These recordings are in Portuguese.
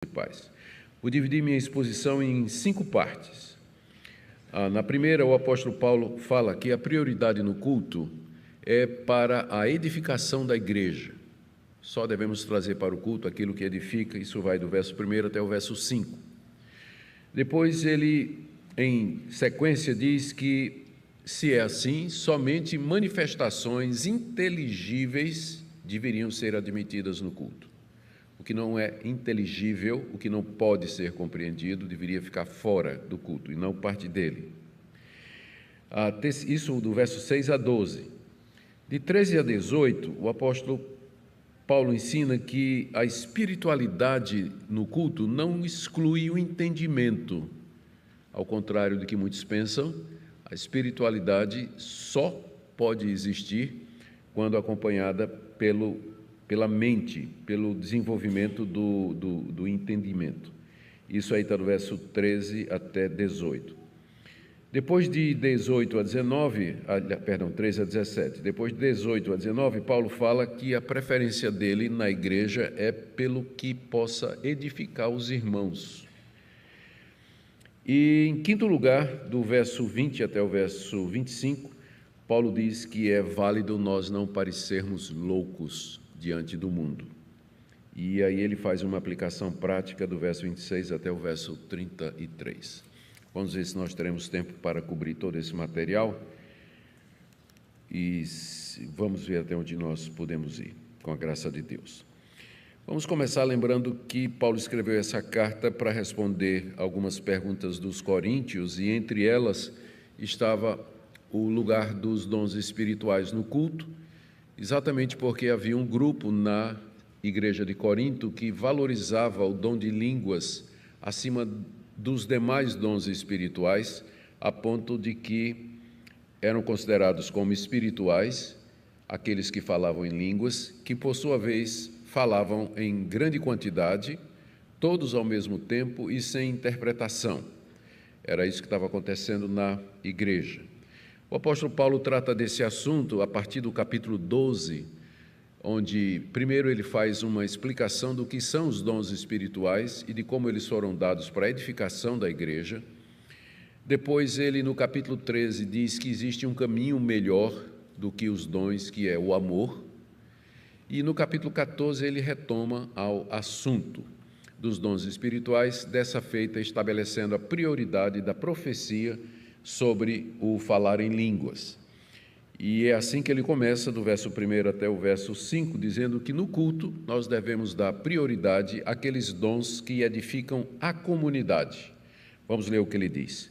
principais. Vou dividir minha exposição em 5 partes. Na primeira, o apóstolo Paulo fala que a prioridade no culto é para a edificação da igreja. Só devemos trazer para o culto aquilo que edifica, isso vai do verso 1 até o verso 5. Depois ele, em sequência, diz que, se é assim, somente manifestações inteligíveis deveriam ser admitidas no culto. O que não é inteligível, o que não pode ser compreendido, deveria ficar fora do culto e não parte dele. Isso do verso 6 a 12. De 13 a 18, o apóstolo Paulo ensina que a espiritualidade no culto não exclui o entendimento. Ao contrário do que muitos pensam, a espiritualidade só pode existir quando acompanhada pela mente, pelo desenvolvimento do entendimento. Isso aí está do verso 13 até 18. Depois de 13 a 17, depois de 18 a 19, Paulo fala que a preferência dele na igreja é pelo que possa edificar os irmãos. E, em quinto lugar, do verso 20 até o verso 25, Paulo diz que é válido nós não parecermos loucos diante do mundo. E aí ele faz uma aplicação prática do verso 26 até o verso 33. Vamos ver se nós teremos tempo para cobrir todo esse material e vamos ver até onde nós podemos ir, com a graça de Deus. Vamos começar lembrando que Paulo escreveu essa carta para responder algumas perguntas dos coríntios, e entre elas estava o lugar dos dons espirituais no culto, exatamente porque havia um grupo na igreja de Corinto que valorizava o dom de línguas acima dos demais dons espirituais, a ponto de que eram considerados como espirituais aqueles que falavam em línguas, que por sua vez falavam em grande quantidade, todos ao mesmo tempo e sem interpretação. Era isso que estava acontecendo na igreja. O apóstolo Paulo trata desse assunto a partir do capítulo 12, onde primeiro ele faz uma explicação do que são os dons espirituais e de como eles foram dados para a edificação da igreja. Depois ele, no capítulo 13, diz que existe um caminho melhor do que os dons, que é o amor. E no capítulo 14 ele retoma ao assunto dos dons espirituais, dessa feita estabelecendo a prioridade da profecia sobre o falar em línguas. E é assim que ele começa, do verso 1 até o verso 5, dizendo que no culto nós devemos dar prioridade àqueles dons que edificam a comunidade. Vamos ler o que ele diz.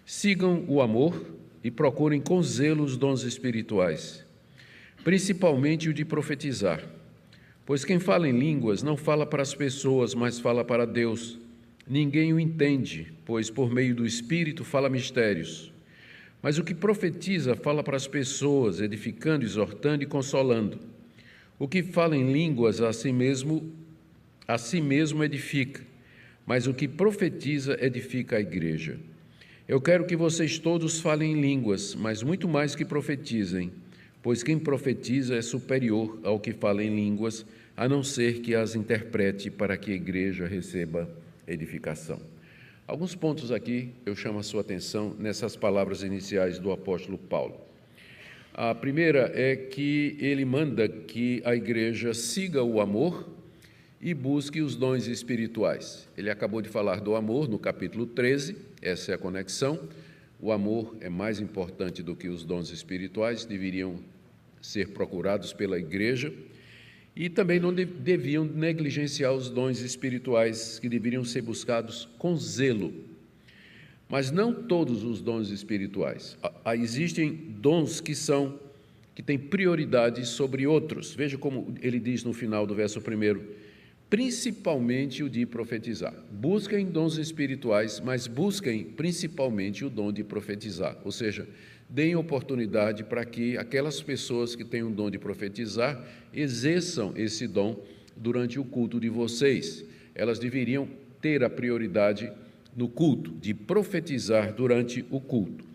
Sigam o amor e procurem com zelo os dons espirituais, principalmente o de profetizar, pois quem fala em línguas não fala para as pessoas, mas fala para Deus. Ninguém o entende, pois por meio do Espírito fala mistérios. Mas o que profetiza fala para as pessoas, edificando, exortando e consolando. O que fala em línguas a si mesmo edifica, mas o que profetiza edifica a igreja. Eu quero que vocês todos falem em línguas, mas muito mais que profetizem, pois quem profetiza é superior ao que fala em línguas, a não ser que as interprete para que a igreja receba edificação. Alguns pontos aqui eu chamo a sua atenção nessas palavras iniciais do apóstolo Paulo. A primeira é que ele manda que a igreja siga o amor e busque os dons espirituais. Ele acabou de falar do amor no capítulo 13, essa é a conexão. O amor é mais importante do que os dons espirituais, deveriam ser procurados pela igreja. E também não deviam negligenciar os dons espirituais, que deveriam ser buscados com zelo. Mas não todos os dons espirituais. Existem dons que têm prioridade sobre outros. Veja como ele diz no final do verso 1, principalmente o de profetizar. Busquem dons espirituais, mas busquem principalmente o dom de profetizar. Ou seja, deem oportunidade para que aquelas pessoas que têm o dom de profetizar exerçam esse dom durante o culto de vocês. Elas deveriam ter a prioridade no culto, de profetizar durante o culto.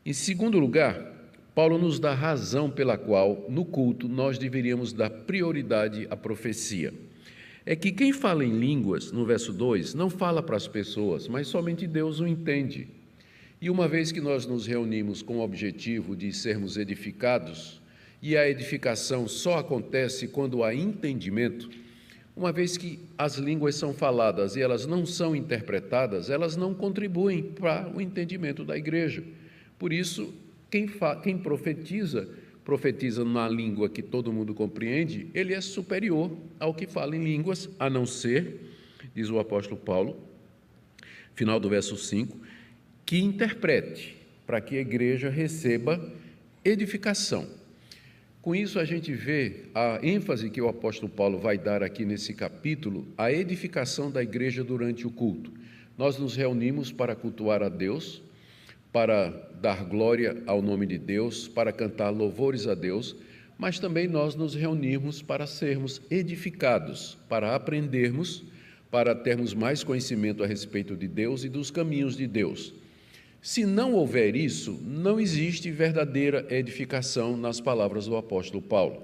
Em segundo lugar, Paulo nos dá razão pela qual, no culto, nós deveríamos dar prioridade à profecia. é que quem fala em línguas, no verso 2, não fala para as pessoas, mas somente Deus o entende. E uma vez que nós nos reunimos com o objetivo de sermos edificados, e a edificação só acontece quando há entendimento, uma vez que as línguas são faladas e elas não são interpretadas, elas não contribuem para o entendimento da igreja. Por isso, quem profetiza na língua que todo mundo compreende, ele é superior ao que fala em línguas, a não ser, diz o apóstolo Paulo, final do verso 5, que interprete, para que a igreja receba edificação. Com isso, a gente vê a ênfase que o apóstolo Paulo vai dar aqui nesse capítulo, a edificação da igreja durante o culto. Nós nos reunimos para cultuar a Deus, para dar glória ao nome de Deus, para cantar louvores a Deus, mas também nós nos reunimos para sermos edificados, para aprendermos, para termos mais conhecimento a respeito de Deus e dos caminhos de Deus. Se não houver isso, não existe verdadeira edificação nas palavras do apóstolo Paulo.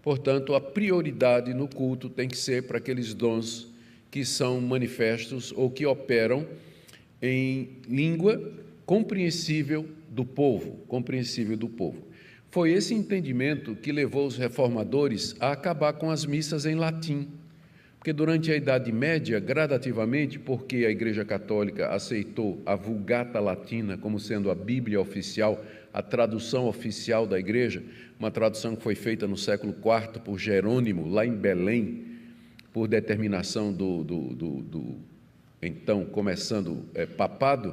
Portanto, a prioridade no culto tem que ser para aqueles dons que são manifestos ou que operam em língua compreensível do povo. Foi esse entendimento que levou os reformadores a acabar com as missas em latim. Porque durante a Idade Média, gradativamente, porque a Igreja Católica aceitou a Vulgata Latina como sendo a Bíblia oficial, a tradução oficial da Igreja, uma tradução que foi feita no século IV por Jerônimo, lá em Belém, por determinação do então começando papado,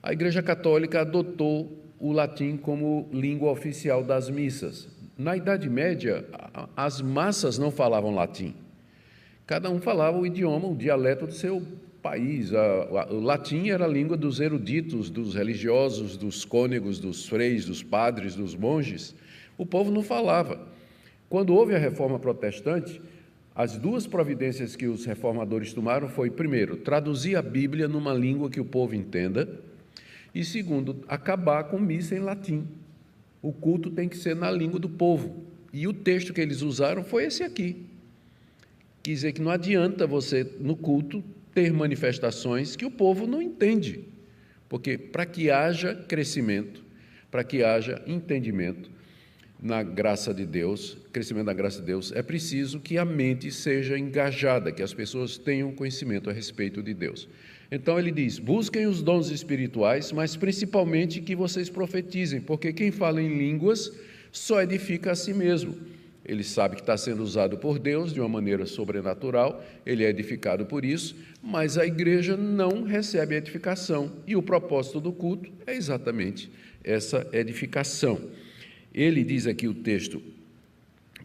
a Igreja Católica adotou o latim como língua oficial das missas. Na Idade Média, as massas não falavam latim. Cada um falava o idioma, o dialeto do seu país. O latim era a língua dos eruditos, dos religiosos, dos cônegos, dos freis, dos padres, dos monges. O povo não falava. Quando houve a Reforma Protestante, as duas providências que os reformadores tomaram foi, primeiro, traduzir a Bíblia numa língua que o povo entenda, e, segundo, acabar com missa em latim. O culto tem que ser na língua do povo. E o texto que eles usaram foi esse aqui. Quer dizer que não adianta você, no culto, ter manifestações que o povo não entende. Porque para que haja crescimento, para que haja entendimento na graça de Deus, crescimento da graça de Deus, é preciso que a mente seja engajada, que as pessoas tenham conhecimento a respeito de Deus. Então ele diz, busquem os dons espirituais, mas principalmente que vocês profetizem, porque quem fala em línguas só edifica a si mesmo. Ele sabe que está sendo usado por Deus de uma maneira sobrenatural, ele é edificado por isso, mas a igreja não recebe edificação, e o propósito do culto é exatamente essa edificação. Ele diz aqui o texto,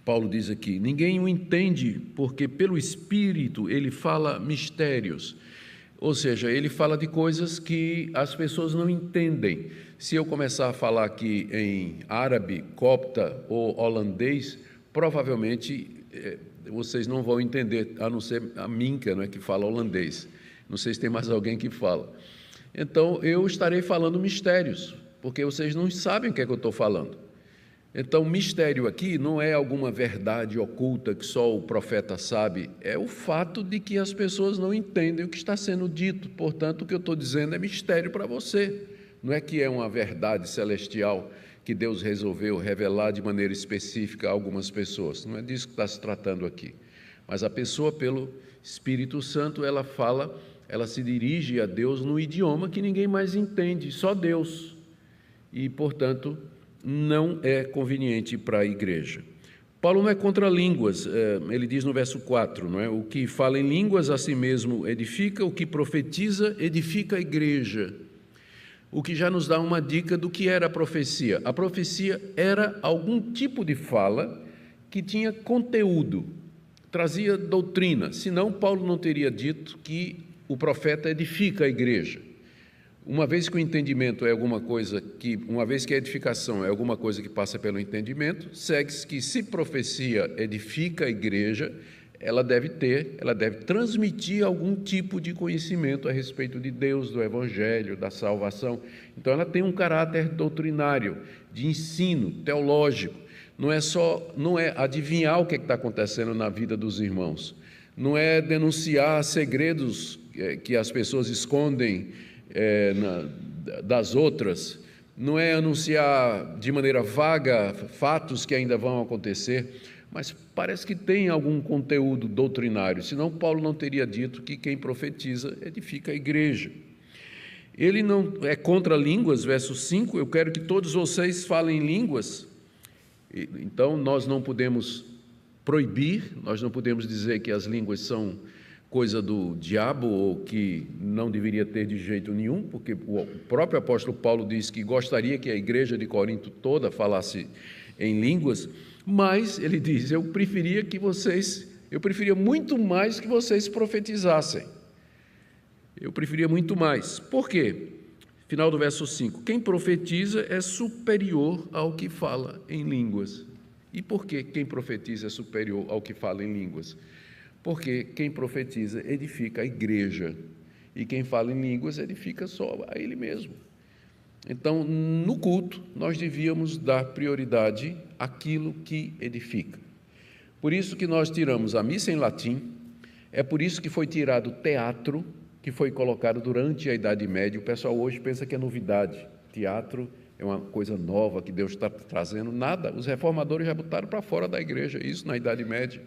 Paulo diz aqui, ninguém o entende, porque pelo Espírito ele fala mistérios. Ou seja, ele fala de coisas que as pessoas não entendem. Se eu começar a falar aqui em árabe, copta ou holandês, provavelmente vocês não vão entender, a não ser a Minka, não é, que fala holandês. Não sei se tem mais alguém que fala. Então, eu estarei falando mistérios, porque vocês não sabem o que é que eu estou falando. Então, mistério aqui não é alguma verdade oculta que só o profeta sabe, é o fato de que as pessoas não entendem o que está sendo dito. Portanto, o que eu estou dizendo é mistério para você. Não é que é uma verdade celestial que Deus resolveu revelar de maneira específica a algumas pessoas. Não é disso que está se tratando aqui. Mas a pessoa, pelo Espírito Santo, ela fala, ela se dirige a Deus no idioma que ninguém mais entende, só Deus. E, portanto, não é conveniente para a igreja. Paulo não é contra línguas, ele diz no verso 4, não é? O que fala em línguas a si mesmo edifica, o que profetiza edifica a igreja. O que já nos dá uma dica do que era a profecia. A profecia era algum tipo de fala que tinha conteúdo, trazia doutrina, senão Paulo não teria dito que o profeta edifica a igreja. Uma vez que o entendimento é alguma coisa que, uma vez que a edificação é alguma coisa que passa pelo entendimento, segue-se que se profecia edifica a igreja, ela deve transmitir algum tipo de conhecimento a respeito de Deus, do Evangelho, da salvação. Então ela tem um caráter doutrinário, de ensino, teológico. Não é adivinhar o que está acontecendo na vida dos irmãos. não é denunciar segredos que as pessoas escondem das outras, não é anunciar de maneira vaga fatos que ainda vão acontecer, mas parece que tem algum conteúdo doutrinário, senão Paulo não teria dito que quem profetiza edifica a igreja. Ele não é contra línguas, verso 5, eu quero que todos vocês falem línguas. Então, nós não podemos proibir, nós não podemos dizer que as línguas são coisa do diabo ou que não deveria ter de jeito nenhum, porque o próprio apóstolo Paulo diz que gostaria que a igreja de Corinto toda falasse em línguas, mas ele diz, eu preferia muito mais que vocês profetizassem. Eu preferia muito mais. Por quê? Final do verso 5. Quem profetiza é superior ao que fala em línguas. E por que quem profetiza é superior ao que fala em línguas? Porque quem profetiza edifica a igreja. E quem fala em línguas edifica só a ele mesmo. Então, no culto, nós devíamos dar prioridade àquilo que edifica. Por isso que nós tiramos a missa em latim, é por isso que foi tirado o teatro, que foi colocado durante a Idade Média. O pessoal hoje pensa que é novidade. Teatro é uma coisa nova que Deus está trazendo. Nada, os reformadores já botaram para fora da igreja, isso na Idade Média.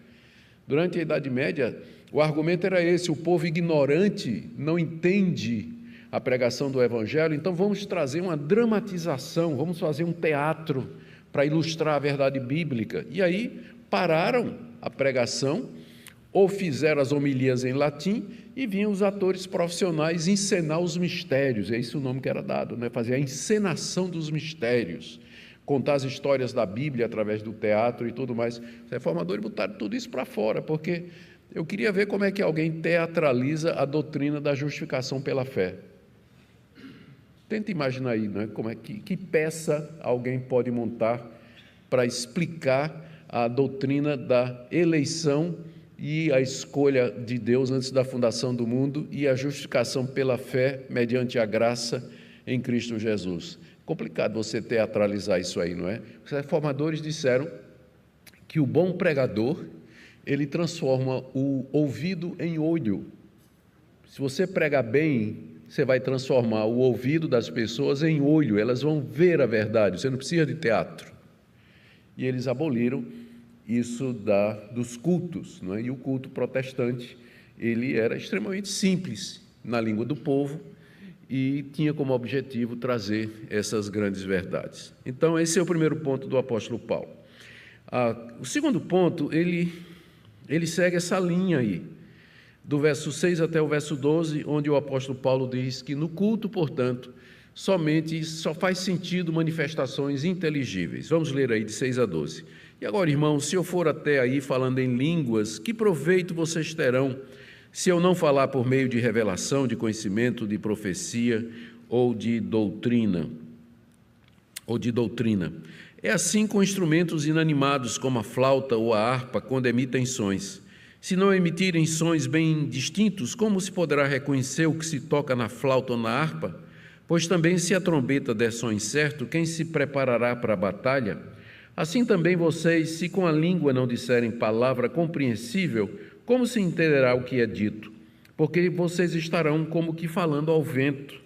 Durante a Idade Média, o argumento era esse, o povo ignorante não entende a pregação do Evangelho, então vamos trazer uma dramatização, vamos fazer um teatro para ilustrar a verdade bíblica. E aí pararam a pregação, ou fizeram as homilias em latim, e vinham os atores profissionais encenar os mistérios, é esse o nome que era dado, né? Fazer a encenação dos mistérios, contar as histórias da Bíblia através do teatro e tudo mais. Os reformadores botaram tudo isso para fora, porque eu queria ver como é que alguém teatraliza a doutrina da justificação pela fé. Tenta imaginar aí, né? Como é que peça alguém pode montar para explicar a doutrina da eleição e a escolha de Deus antes da fundação do mundo e a justificação pela fé mediante a graça em Cristo Jesus. Complicado você teatralizar isso aí, não é? Os reformadores disseram que o bom pregador, ele transforma o ouvido em olho. Se você pregar bem, você vai transformar o ouvido das pessoas em olho, elas vão ver a verdade, você não precisa de teatro. E eles aboliram isso dos cultos, não é? E o culto protestante, ele era extremamente simples na língua do povo e tinha como objetivo trazer essas grandes verdades. Então, esse é o primeiro ponto do apóstolo Paulo. O segundo ponto, ele segue essa linha aí, do verso 6 até o verso 12, onde o apóstolo Paulo diz que no culto, portanto, só faz sentido manifestações inteligíveis. Vamos ler aí de 6 a 12. E agora, irmãos, se eu for até aí falando em línguas, que proveito vocês terão se eu não falar por meio de revelação, de conhecimento, de profecia ou de doutrina? É assim com instrumentos inanimados como a flauta ou a harpa quando emitem sons. Se não emitirem sons bem distintos, como se poderá reconhecer o que se toca na flauta ou na harpa? Pois também se a trombeta der som incerto, quem se preparará para a batalha? Assim também vocês, se com a língua não disserem palavra compreensível, como se entenderá o que é dito? Porque vocês estarão como que falando ao vento.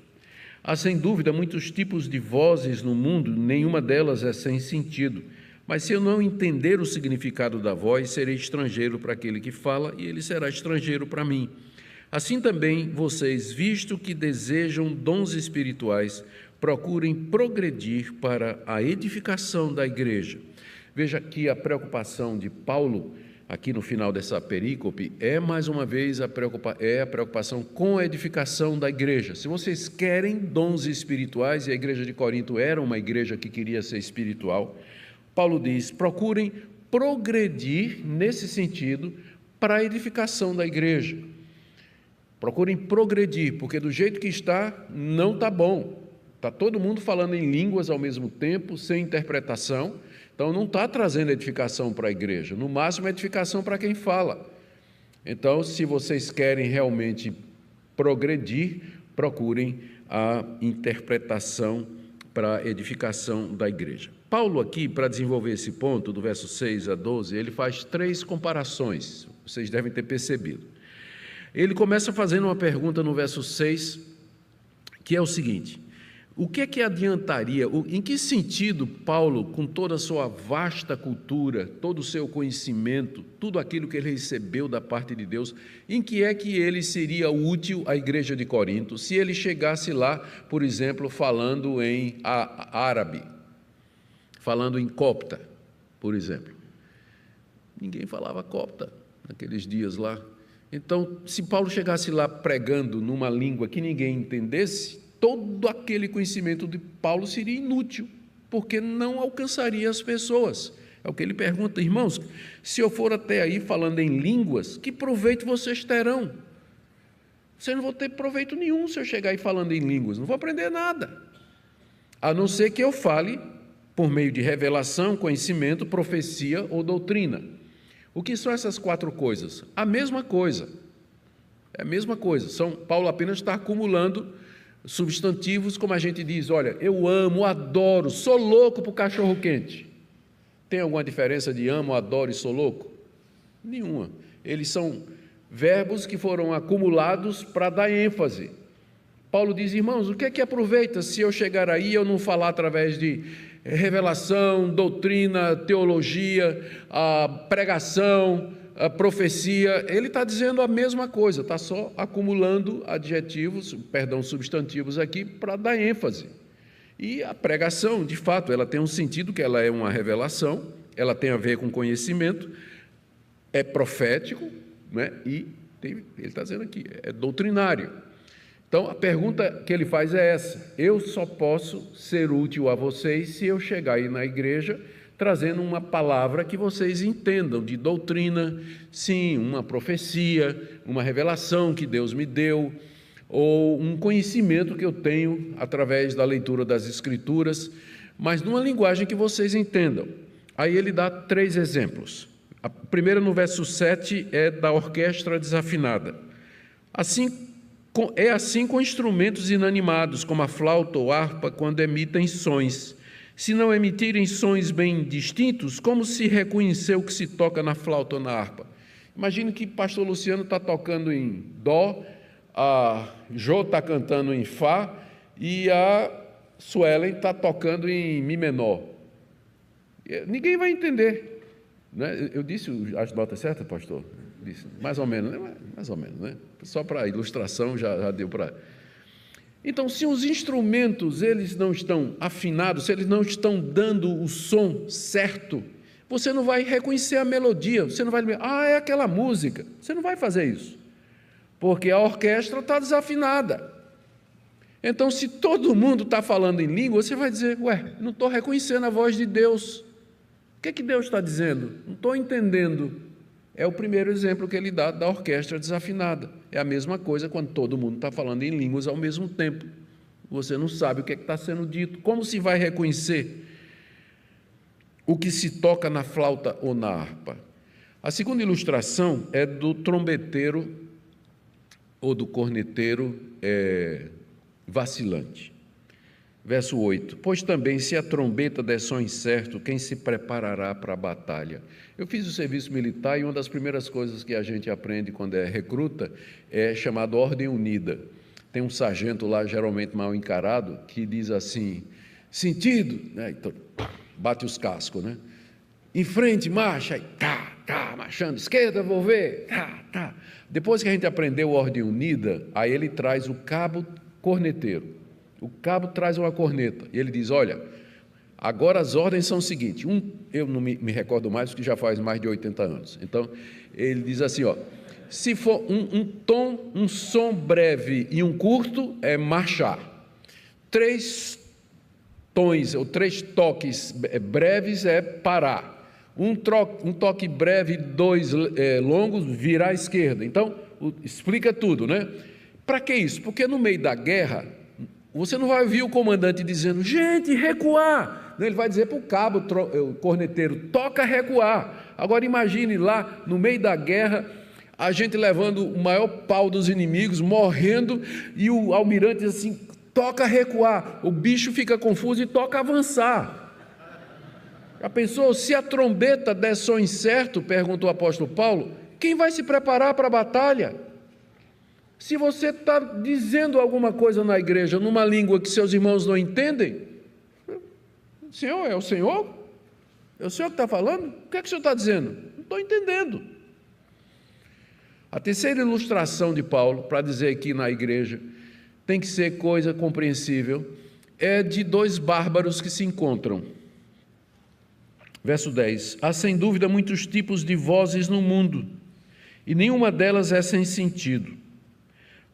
Há sem dúvida muitos tipos de vozes no mundo, nenhuma delas é sem sentido. Mas se eu não entender o significado da voz, serei estrangeiro para aquele que fala e ele será estrangeiro para mim. Assim também vocês, visto que desejam dons espirituais, procurem progredir para a edificação da igreja. Veja que a preocupação de Paulo, aqui no final dessa perícope, é mais uma vez a preocupação com a edificação da igreja. Se vocês querem dons espirituais, e a igreja de Corinto era uma igreja que queria ser espiritual, Paulo diz, procurem progredir nesse sentido para a edificação da igreja. Procurem progredir, porque do jeito que está, não está bom. Está todo mundo falando em línguas ao mesmo tempo, sem interpretação, então não está trazendo edificação para a igreja, no máximo edificação para quem fala. Então, se vocês querem realmente progredir, procurem a interpretação para a edificação da igreja. Paulo aqui, para desenvolver esse ponto, do verso 6 a 12, ele faz 3 comparações. Vocês devem ter percebido. Ele começa fazendo uma pergunta no verso 6, que é o seguinte: o que é que adiantaria, em que sentido Paulo, com toda a sua vasta cultura, todo o seu conhecimento, tudo aquilo que ele recebeu da parte de Deus, em que é que ele seria útil à igreja de Corinto, se ele chegasse lá, por exemplo, falando em árabe, falando em copta, por exemplo? Ninguém falava copta naqueles dias lá. Então, se Paulo chegasse lá pregando numa língua que ninguém entendesse, todo aquele conhecimento de Paulo seria inútil, porque não alcançaria as pessoas. É o que ele pergunta: irmãos, se eu for até aí falando em línguas, que proveito vocês terão? Vocês não vão ter proveito nenhum se eu chegar aí falando em línguas, não vou aprender nada, a não ser que eu fale por meio de revelação, conhecimento, profecia ou doutrina. O que são essas 4 coisas? A mesma coisa. É a mesma coisa. Paulo apenas está acumulando substantivos, como a gente diz: olha, eu amo, adoro, sou louco por cachorro-quente. Tem alguma diferença de amo, adoro e sou louco? Nenhuma. Eles são verbos que foram acumulados para dar ênfase. Paulo diz: irmãos, o que é que aproveita se eu chegar aí e eu não falar através de revelação, doutrina, teologia, a pregação, a profecia? Ele está dizendo a mesma coisa, está só acumulando substantivos aqui para dar ênfase. E a pregação, de fato, ela tem um sentido, que ela é uma revelação, ela tem a ver com conhecimento, é profético, né? E ele está dizendo aqui, é doutrinário. Então, a pergunta que ele faz é essa: eu só posso ser útil a vocês se eu chegar aí na igreja trazendo uma palavra que vocês entendam, de doutrina, sim, uma profecia, uma revelação que Deus me deu, ou um conhecimento que eu tenho através da leitura das Escrituras, mas numa linguagem que vocês entendam. Aí ele dá 3 exemplos. A primeira, no verso 7, é da orquestra desafinada. É assim com instrumentos inanimados, como a flauta ou harpa, quando emitem sons. Se não emitirem sons bem distintos, como se reconhecer o que se toca na flauta ou na harpa? Imagine que o pastor Luciano está tocando em dó, a Jô está cantando em fá e a Suelen está tocando em mi menor. Ninguém vai entender, né? Eu disse as notas certas, pastor? Disse, mais ou menos, né? Mais ou menos, né? Só para ilustração já deu para... Então, se os instrumentos eles não estão afinados, se eles não estão dando o som certo, você não vai reconhecer a melodia, você não vai dizer: é aquela música. Você não vai fazer isso, porque a orquestra está desafinada. Então, se todo mundo está falando em língua, você vai dizer: não estou reconhecendo a voz de Deus. O que é que Deus está dizendo? Não estou entendendo. É o primeiro exemplo que ele dá da orquestra desafinada. É a mesma coisa quando todo mundo está falando em línguas ao mesmo tempo. Você não sabe o que é que está sendo dito. Como se vai reconhecer o que se toca na flauta ou na harpa? A segunda ilustração é do trombeteiro ou do corneteiro vacilante. Verso 8: pois também, se a trombeta der som incerto, quem se preparará para a batalha? Eu fiz o serviço militar e uma das primeiras coisas que a gente aprende quando é recruta é chamado Ordem Unida. Tem um sargento lá, geralmente mal encarado, que diz assim: sentido, né? Então, bate os cascos, né? Em frente, marcha, e marchando, esquerda, vou ver, Depois que a gente aprendeu Ordem Unida, aí ele traz o cabo corneteiro. O cabo traz uma corneta e ele diz: olha, agora as ordens são o seguinte. Eu não me recordo mais, porque já faz mais de 80 anos. Então, ele diz assim: se for um som breve e um curto, é marchar. 3 tons ou 3 toques breves é parar. Um toque breve e 2 longos, virar à esquerda. Então, explica tudo, né? Para que isso? Porque no meio da guerra, você não vai ouvir o comandante dizendo: gente, recuar. Não, ele vai dizer para o cabo, o corneteiro: toca recuar. Agora imagine lá, no meio da guerra, a gente levando o maior pau dos inimigos, morrendo, e o almirante diz assim: toca recuar. O bicho fica confuso e toca avançar. Já pensou? Se a trombeta der som incerto, perguntou o apóstolo Paulo, Quem vai se preparar para a batalha? Se você está dizendo alguma coisa na igreja numa língua que seus irmãos não entendem, Senhor, é o Senhor? É o Senhor que está falando? O que é que o Senhor está dizendo? Não estou entendendo. A terceira ilustração de Paulo, para dizer aqui na igreja, tem que ser coisa compreensível, é de dois bárbaros que se encontram. Verso 10: há sem dúvida muitos tipos de vozes no mundo, e nenhuma delas é sem sentido.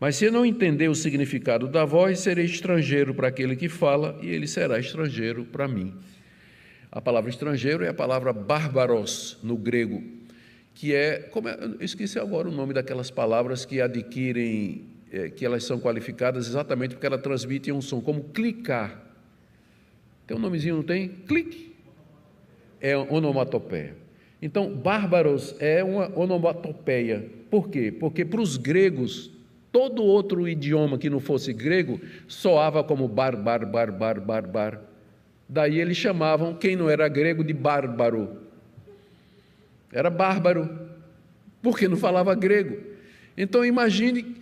Mas se eu não entender o significado da voz, serei estrangeiro para aquele que fala, e ele será estrangeiro para mim. A palavra estrangeiro é a palavra bárbaros no grego, que é, eu esqueci agora o nome daquelas palavras que adquirem, que elas são qualificadas exatamente porque elas transmitem um som, como clicar. Tem um nomezinho, não tem? Clique. É onomatopeia. Então, bárbaros é uma onomatopeia. Por quê? Porque para os gregos, todo outro idioma que não fosse grego soava como bar. Daí eles chamavam quem não era grego de bárbaro. Era bárbaro, porque não falava grego. Então imagine,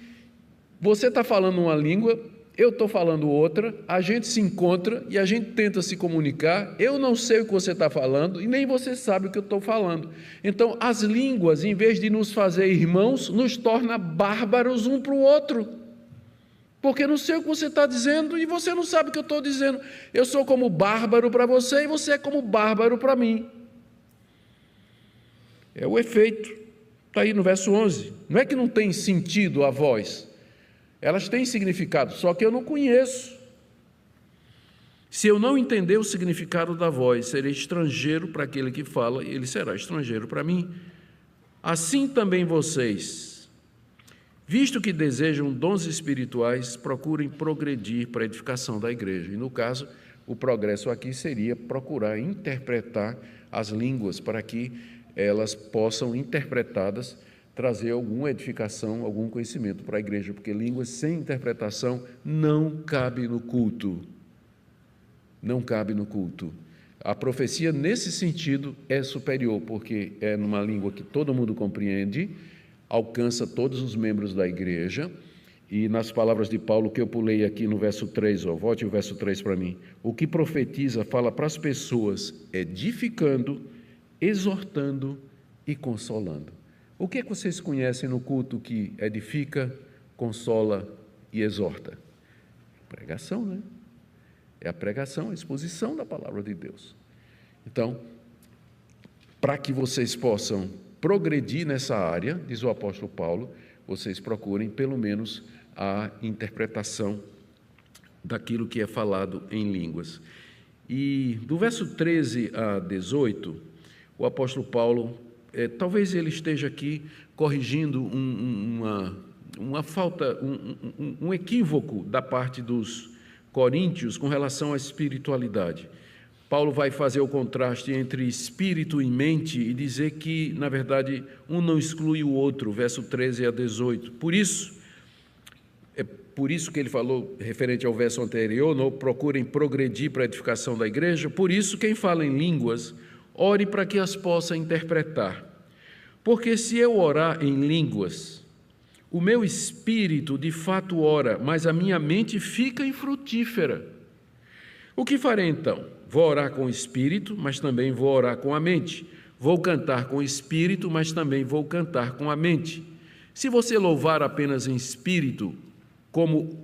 você está falando uma língua, eu estou falando outra, a gente se encontra e a gente tenta se comunicar, eu não sei o que você está falando e nem você sabe o que eu estou falando. Então as línguas, em vez de nos fazer irmãos, nos torna bárbaros um para o outro, porque não sei o que você está dizendo e você não sabe o que eu estou dizendo. Eu sou como bárbaro para você e você é como bárbaro para mim. É o efeito, está aí no verso 11. Não é que não tem sentido a voz, elas têm significado, só que eu não conheço. Se eu não entender o significado da voz, serei estrangeiro para aquele que fala, e ele será estrangeiro para mim. Assim também vocês, visto que desejam dons espirituais, procurem progredir para a edificação da igreja. E no caso, o progresso aqui seria procurar interpretar as línguas para que elas possam, interpretadas, trazer alguma edificação, algum conhecimento para a igreja, porque línguas sem interpretação não cabe no culto. Não cabe no culto. A profecia, nesse sentido, é superior, porque é numa língua que todo mundo compreende, alcança todos os membros da igreja, e nas palavras de Paulo, que eu pulei aqui no verso 3, volte o verso 3 para mim, o que profetiza fala para as pessoas, edificando, exortando e consolando. O que é que vocês conhecem no culto que edifica, consola e exorta? Pregação, né? É a pregação, a exposição da palavra de Deus. Então, para que vocês possam progredir nessa área, diz o apóstolo Paulo, vocês procurem pelo menos a interpretação daquilo que é falado em línguas. E do verso 13 a 18, o apóstolo Paulo, talvez ele esteja aqui corrigindo uma falta, um equívoco da parte dos coríntios com relação à espiritualidade. Paulo vai fazer o contraste entre espírito e mente e dizer que, na verdade, um não exclui o outro, verso 13 a 18. Por isso que ele falou, referente ao verso anterior, não procurem progredir para a edificação da igreja, por isso quem fala em línguas, ore para que as possa interpretar. Porque se eu orar em línguas, o meu espírito de fato ora, mas a minha mente fica infrutífera. O que farei então? Vou orar com o espírito, mas também vou orar com a mente. Vou cantar com o espírito, mas também vou cantar com a mente. Se você louvar apenas em espírito, como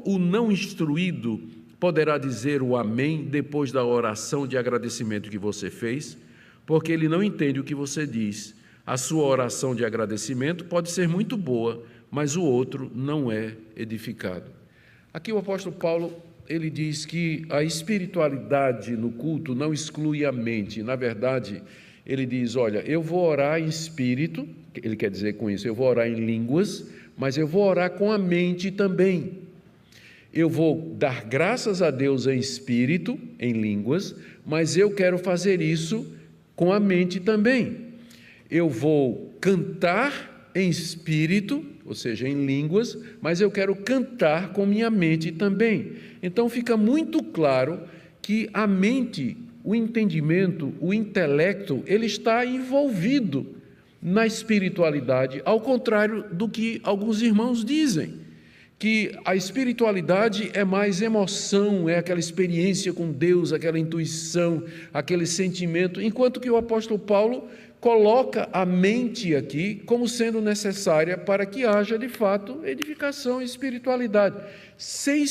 o não instruído poderá dizer o amém depois da oração de agradecimento que você fez? Porque ele não entende o que você diz. A sua oração de agradecimento pode ser muito boa, mas o outro não é edificado. Aqui o apóstolo Paulo, ele diz que a espiritualidade no culto não exclui a mente. Na verdade, ele diz, olha, eu vou orar em espírito, ele quer dizer com isso, eu vou orar em línguas, mas eu vou orar com a mente também. Eu vou dar graças a Deus em espírito, em línguas, mas eu quero fazer isso com a mente também. Eu vou cantar em espírito, ou seja, em línguas, mas eu quero cantar com minha mente também. Então fica muito claro que a mente, o entendimento, o intelecto, ele está envolvido na espiritualidade, ao contrário do que alguns irmãos dizem, que a espiritualidade é mais emoção, é aquela experiência com Deus, aquela intuição, aquele sentimento, enquanto que o apóstolo Paulo coloca a mente aqui como sendo necessária para que haja, de fato, edificação e espiritualidade. Sem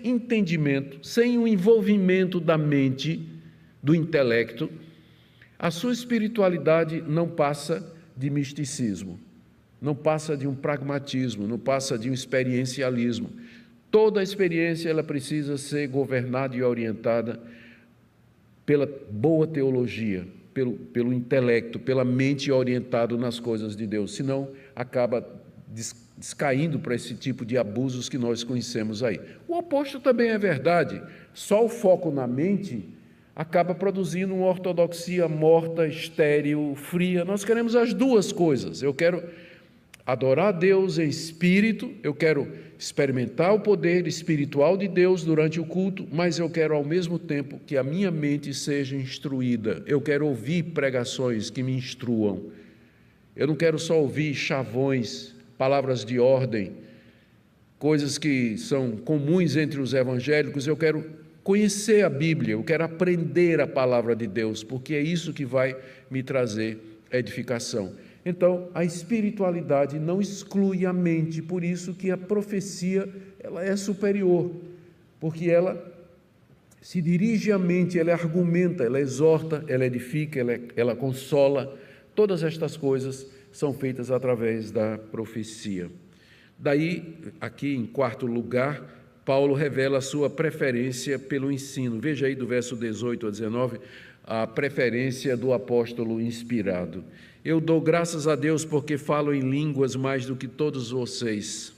entendimento, sem o envolvimento da mente, do intelecto, a sua espiritualidade não passa de misticismo, não passa de um pragmatismo, não passa de um experiencialismo. Toda a experiência ela precisa ser governada e orientada pela boa teologia, pelo intelecto, pela mente orientada nas coisas de Deus, senão acaba descaindo para esse tipo de abusos que nós conhecemos aí. O oposto também é verdade, só o foco na mente acaba produzindo uma ortodoxia morta, estéril, fria. Nós queremos as duas coisas. Eu quero adorar a Deus em espírito, eu quero experimentar o poder espiritual de Deus durante o culto, mas eu quero ao mesmo tempo que a minha mente seja instruída. Eu quero ouvir pregações que me instruam. Eu não quero só ouvir chavões, palavras de ordem, coisas que são comuns entre os evangélicos. Eu quero conhecer a Bíblia, eu quero aprender a palavra de Deus, porque é isso que vai me trazer edificação. Então, a espiritualidade não exclui a mente, por isso que a profecia ela é superior, porque ela se dirige à mente, ela argumenta, ela exorta, ela edifica, ela consola. Todas estas coisas são feitas através da profecia. Daí, aqui em quarto lugar, Paulo revela a sua preferência pelo ensino. Veja aí do verso 18 a 19, a preferência do apóstolo inspirado. Eu dou graças a Deus porque falo em línguas mais do que todos vocês.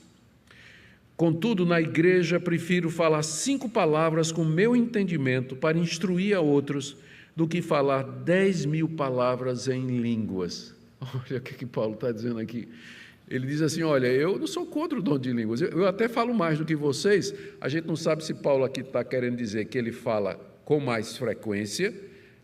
Contudo, na igreja prefiro falar 5 palavras com meu entendimento para instruir a outros do que falar 10.000 palavras em línguas. Olha o que Paulo está dizendo aqui. Ele diz assim, olha, eu não sou contra o dom de línguas, eu até falo mais do que vocês. A gente não sabe se Paulo aqui está querendo dizer que ele fala com mais frequência,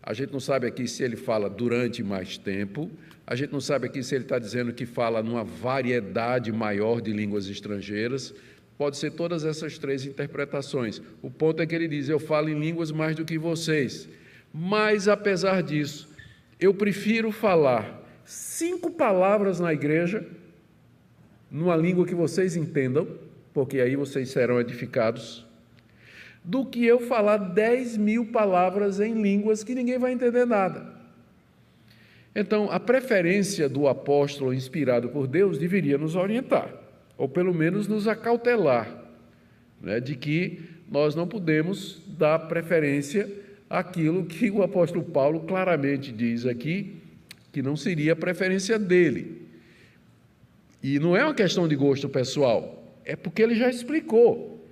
a gente não sabe aqui se ele fala durante mais tempo, a gente não sabe aqui se ele está dizendo que fala numa variedade maior de línguas estrangeiras. Pode ser todas essas 3 interpretações. O ponto é que ele diz, eu falo em línguas mais do que vocês, mas apesar disso, eu prefiro falar 5 palavras na igreja, numa língua que vocês entendam, porque aí vocês serão edificados, do que eu falar 10.000 palavras em línguas que ninguém vai entender nada. Então, a preferência do apóstolo inspirado por Deus deveria nos orientar, ou pelo menos nos acautelar, né, de que nós não podemos dar preferência àquilo que o apóstolo Paulo claramente diz aqui, que não seria a preferência dele. E não é uma questão de gosto pessoal, é porque ele já explicou.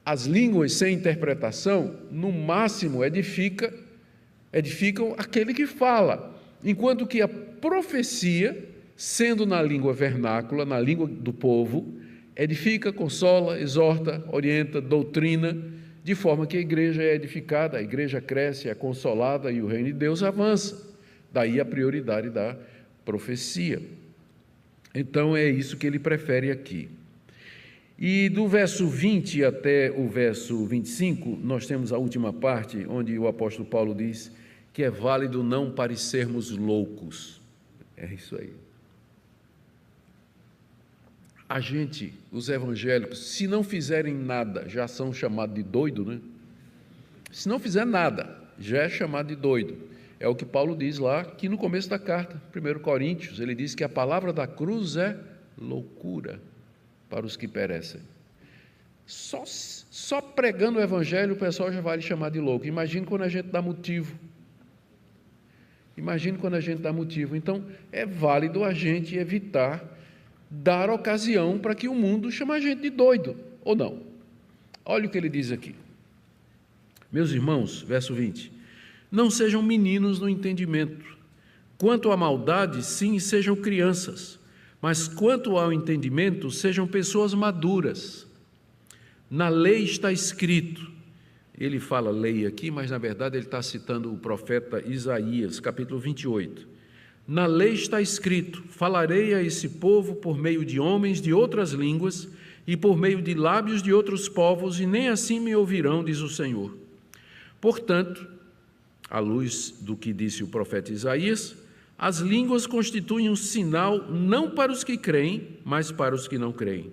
As línguas sem interpretação, no máximo, edificam aquele que fala, enquanto que a profecia, sendo na língua vernácula, na língua do povo, edifica, consola, exorta, orienta, doutrina, de forma que a igreja é edificada, a igreja cresce, é consolada e o reino de Deus avança. Daí a prioridade da profecia. Então, é isso que ele prefere aqui. E do verso 20 até o verso 25, nós temos a última parte, onde o apóstolo Paulo diz que é válido não parecermos loucos. É isso aí. A gente, os evangélicos, se não fizerem nada, já são chamados de doido, né? Se não fizer nada, já é chamado de doido. É o que Paulo diz lá, que no começo da carta, 1 Coríntios, ele diz que a palavra da cruz é loucura para os que perecem. Só pregando o evangelho o pessoal já vai lhe chamar de louco. Imagine quando a gente dá motivo. Então, é válido a gente evitar dar ocasião para que o mundo chame a gente de doido, ou não. Olha o que ele diz aqui. Meus irmãos, verso 20, não sejam meninos no entendimento. Quanto à maldade, sim, sejam crianças, mas quanto ao entendimento, sejam pessoas maduras. Na lei está escrito, ele fala lei aqui, mas na verdade ele está citando o profeta Isaías, capítulo 28. Na lei está escrito: falarei a esse povo por meio de homens de outras línguas e por meio de lábios de outros povos, e nem assim me ouvirão, diz o Senhor. Portanto, à luz do que disse o profeta Isaías, as línguas constituem um sinal não para os que creem, mas para os que não creem.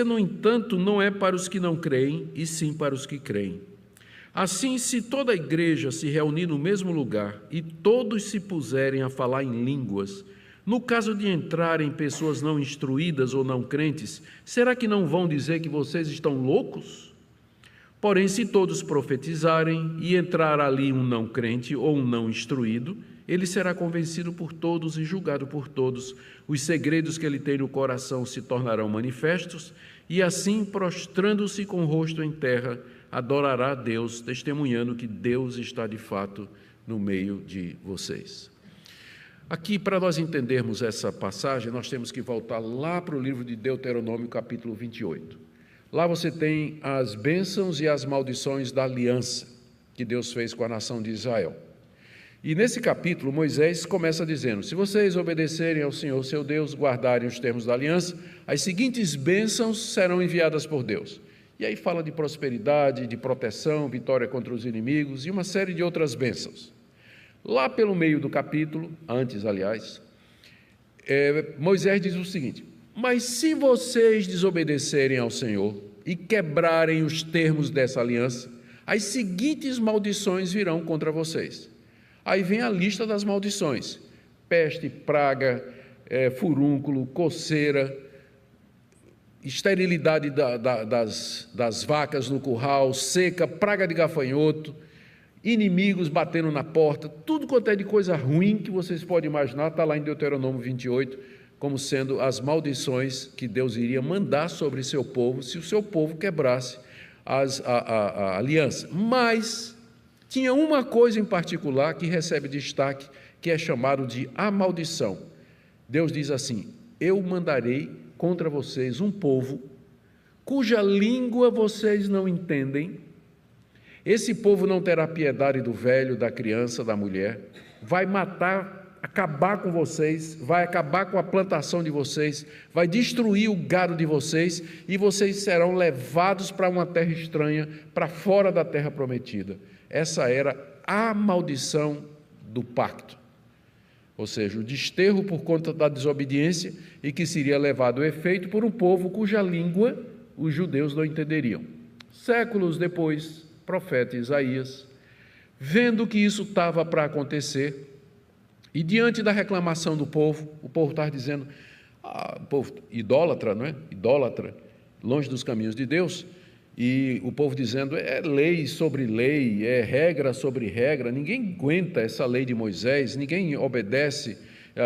No entanto, não é para os que não creem, e sim para os que creem. Assim, se toda a igreja se reunir no mesmo lugar e todos se puserem a falar em línguas, no caso de entrarem pessoas não instruídas ou não crentes, será que não vão dizer que vocês estão loucos? Porém, se todos profetizarem e entrar ali um não crente ou um não instruído, ele será convencido por todos e julgado por todos. Os segredos que ele tem no coração se tornarão manifestos, e assim, prostrando-se com o rosto em terra, adorará a Deus, testemunhando que Deus está de fato no meio de vocês. Aqui, para nós entendermos essa passagem, nós temos que voltar lá para o livro de Deuteronômio, capítulo 28. Lá você tem as bênçãos e as maldições da aliança que Deus fez com a nação de Israel. E nesse capítulo, Moisés começa dizendo: se vocês obedecerem ao Senhor, seu Deus, guardarem os termos da aliança, as seguintes bênçãos serão enviadas por Deus. E aí fala de prosperidade, de proteção, vitória contra os inimigos e uma série de outras bênçãos. Lá pelo meio do capítulo, antes, aliás, Moisés diz o seguinte: mas se vocês desobedecerem ao Senhor e quebrarem os termos dessa aliança, as seguintes maldições virão contra vocês. Aí vem a lista das maldições: peste, praga, furúnculo, coceira, esterilidade das vacas no curral, seca, praga de gafanhoto, inimigos batendo na porta, tudo quanto é de coisa ruim que vocês podem imaginar, está lá em Deuteronômio 28, como sendo as maldições que Deus iria mandar sobre seu povo, se o seu povo quebrasse a aliança. Mas tinha uma coisa em particular que recebe destaque, que é chamado de a maldição. Deus diz assim: eu mandarei contra vocês um povo cuja língua vocês não entendem. Esse povo não terá piedade do velho, da criança, da mulher, vai matar, acabar com vocês, vai acabar com a plantação de vocês, vai destruir o gado de vocês, e vocês serão levados para uma terra estranha, para fora da terra prometida. Essa era a maldição do pacto, ou seja, o desterro por conta da desobediência, e que seria levado a efeito por um povo cuja língua os judeus não entenderiam. Séculos depois, o profeta Isaías, vendo que isso estava para acontecer, e diante da reclamação do povo, o povo estava dizendo, o povo idólatra, não é? Idólatra, longe dos caminhos de Deus, e o povo dizendo, é lei sobre lei, é regra sobre regra, ninguém aguenta essa lei de Moisés, ninguém obedece,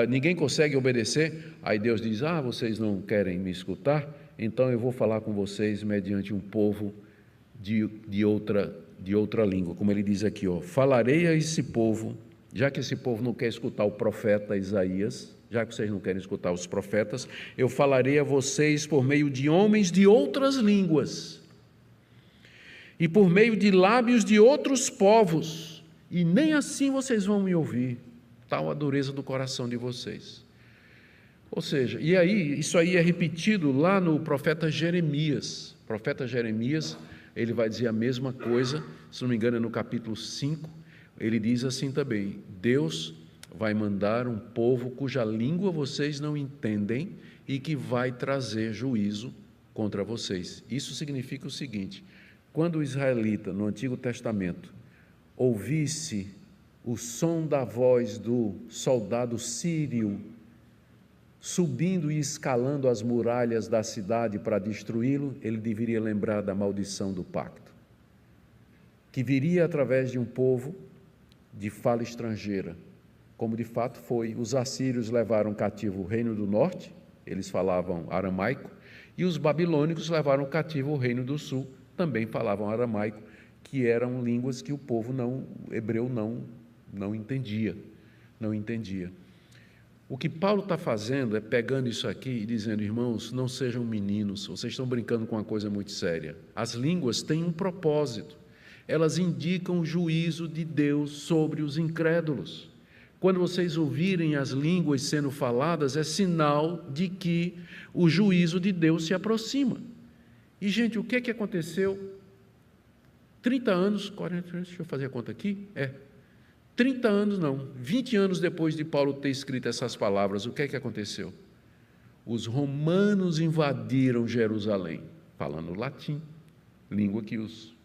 ninguém consegue obedecer. Aí Deus diz: vocês não querem me escutar? Então eu vou falar com vocês mediante um povo de outra língua, como ele diz aqui, falarei a esse povo, já que esse povo não quer escutar o profeta Isaías, já que vocês não querem escutar os profetas, eu falarei a vocês por meio de homens de outras línguas, e por meio de lábios de outros povos, e nem assim vocês vão me ouvir, tal a dureza do coração de vocês. Ou seja, e aí, isso aí é repetido lá no profeta Jeremias. O profeta Jeremias, ele vai dizer a mesma coisa, se não me engano é no capítulo 5, ele diz assim também: Deus vai mandar um povo cuja língua vocês não entendem e que vai trazer juízo contra vocês. Isso significa o seguinte: quando o israelita, no Antigo Testamento, ouvisse o som da voz do soldado sírio subindo e escalando as muralhas da cidade para destruí-lo, ele deveria lembrar da maldição do pacto, que viria através de um povo de fala estrangeira, como de fato foi. Os assírios levaram cativo o reino do norte, eles falavam aramaico, e os babilônicos levaram cativo o reino do sul, também falavam aramaico, que eram línguas que o povo hebreu não entendia. O que Paulo está fazendo é pegando isso aqui e dizendo: irmãos, não sejam meninos, vocês estão brincando com uma coisa muito séria. As línguas têm um propósito, elas indicam o juízo de Deus sobre os incrédulos. quando vocês ouvirem as línguas sendo faladas, é sinal de que o juízo de Deus se aproxima. E, gente, o que é que aconteceu? 30 anos, 40 anos, deixa eu fazer a conta aqui, 30 anos não, 20 anos depois de Paulo ter escrito essas palavras, o que é que aconteceu? Os romanos invadiram Jerusalém, falando latim, língua que os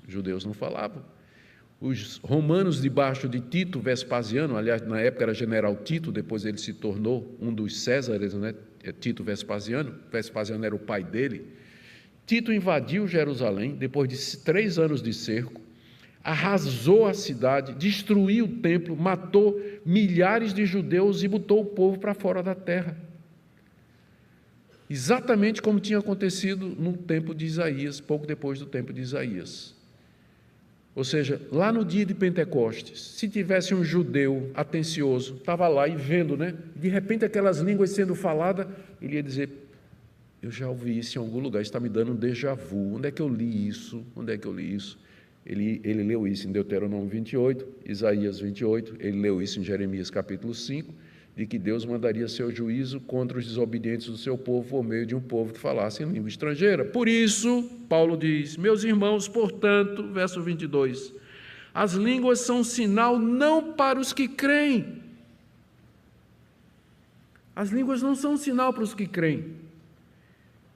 judeus não falavam. Os romanos, debaixo de Tito Vespasiano, aliás, na época era general Tito, depois ele se tornou um dos Césares, né? Tito Vespasiano era o pai dele. Tito invadiu Jerusalém, depois de 3 anos de cerco, arrasou a cidade, destruiu o templo, matou milhares de judeus e botou o povo para fora da terra. Exatamente como tinha acontecido no tempo de Isaías, pouco depois do tempo de Isaías. Ou seja, lá no dia de Pentecostes, se tivesse um judeu atencioso, estava lá e vendo, né? De repente aquelas línguas sendo faladas, ele ia dizer: eu já ouvi isso em algum lugar, está me dando um déjà vu, onde é que eu li isso? Onde é que eu li isso? Ele leu isso em Deuteronômio 28, Isaías 28, ele leu isso em Jeremias capítulo 5, de que Deus mandaria seu juízo contra os desobedientes do seu povo por meio de um povo que falasse em língua estrangeira. Por isso, Paulo diz: meus irmãos, portanto, verso 22, as línguas são sinal não para os que creem. As línguas não são sinal para os que creem.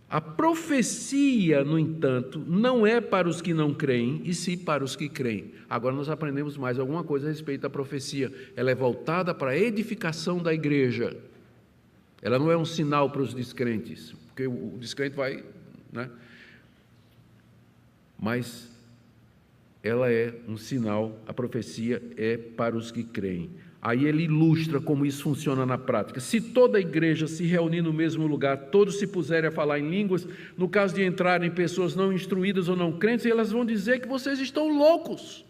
A profecia, no entanto, não é para os que não creem, e sim para os que creem. Agora nós aprendemos mais alguma coisa a respeito da profecia. Ela é voltada para a edificação da igreja. Ela não é um sinal para os descrentes, porque o descrente vai, né? Mas ela é um sinal, a profecia é para os que creem. Aí ele ilustra como isso funciona na prática. Se toda a igreja se reunir no mesmo lugar, todos se puserem a falar em línguas, no caso de entrarem pessoas não instruídas ou não crentes, elas vão dizer que vocês estão loucos.